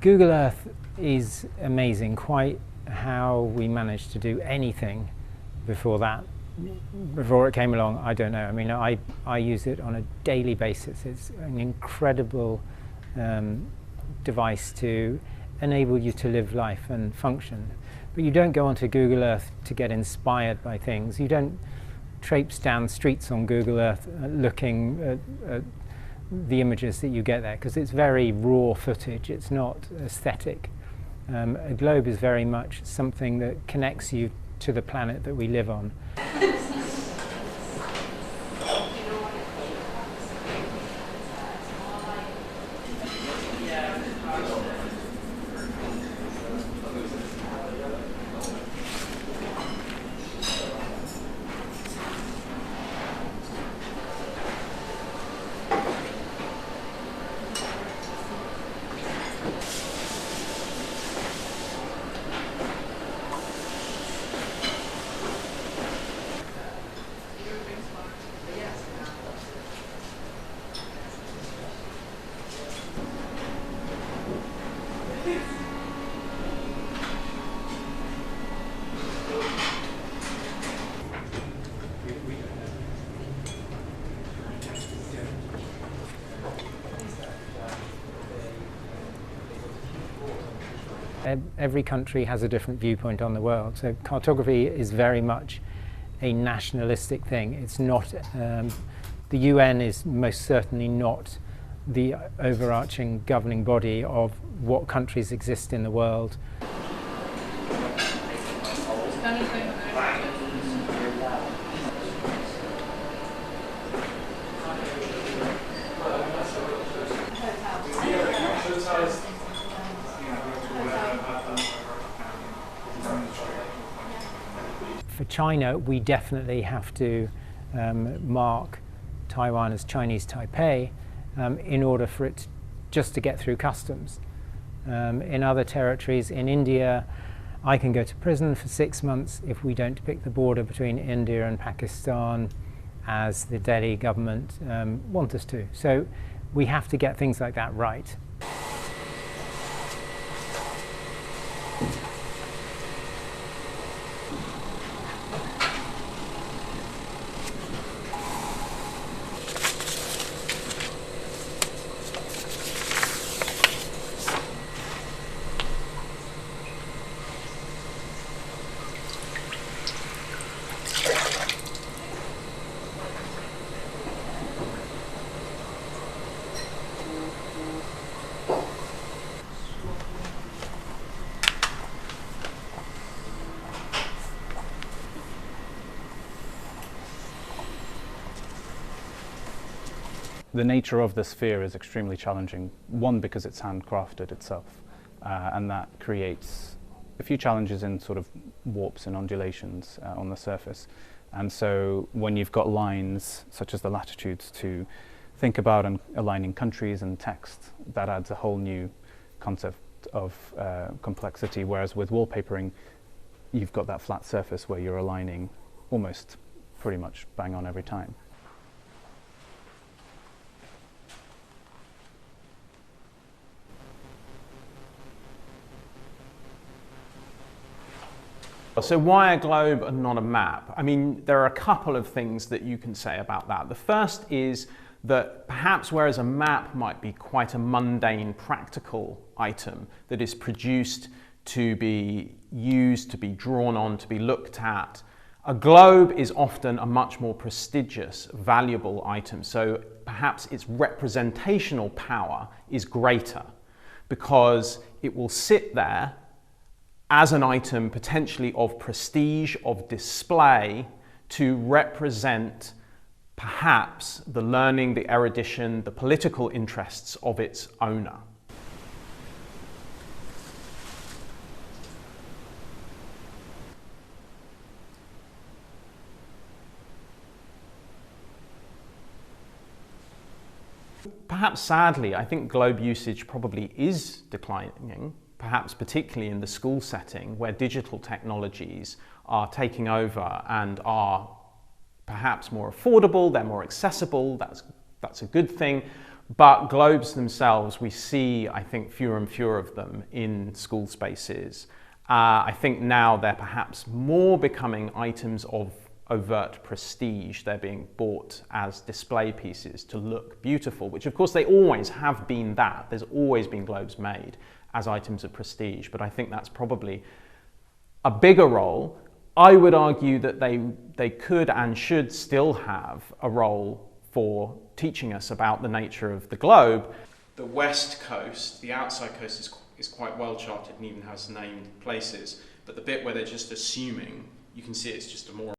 Google Earth is amazing. Quite how we managed to do anything before it came along, I don't know. I mean, I use it on a daily basis. It's an incredible device to enable you to live life and function. But you don't go onto Google Earth to get inspired by things. You don't traipse down streets on Google Earth looking at the images that you get there, because it's very raw footage. It's not aesthetic. A globe is very much something that connects you to the planet that we live on. Every country has a different viewpoint on the world, so cartography is very much a nationalistic thing. It's not, the UN is most certainly not the overarching governing body of what countries exist in the world. For China, we definitely have to mark Taiwan as Chinese Taipei in order for it just to get through customs. In other territories, in India, I can go to prison for 6 months if we don't depict the border between India and Pakistan as the Delhi government want us to. So we have to get things like that right. The nature of the sphere is extremely challenging. One, because it's handcrafted itself, and that creates a few challenges in sort of warps and undulations on the surface. And so when you've got lines, such as the latitudes, to think about and aligning countries and text, that adds a whole new concept of complexity, whereas with wallpapering, you've got that flat surface where you're aligning almost pretty much bang on every time. So why a globe and not a map? I mean, there are a couple of things that you can say about that. The first is that perhaps whereas a map might be quite a mundane, practical item that is produced to be used, to be drawn on, to be looked at, a globe is often a much more prestigious, valuable item. So perhaps its representational power is greater because it will sit there as an item potentially of prestige, of display, to represent perhaps the learning, the erudition, the political interests of its owner. Perhaps sadly, I think globe usage probably is declining, perhaps particularly in the school setting where digital technologies are taking over and are perhaps more affordable, they're more accessible, that's a good thing. But globes themselves, we see, I think, fewer and fewer of them in school spaces. I think now they're perhaps more becoming items of overt prestige. They're being bought as display pieces to look beautiful, which of course they always have been that. There's always been globes made as items of prestige, but I think that's probably a bigger role. I would argue that they could and should still have a role for teaching us about the nature of the globe. The west coast, the outside coast, is quite well charted and even has named places, but the bit where they're just assuming, you can see it's just a more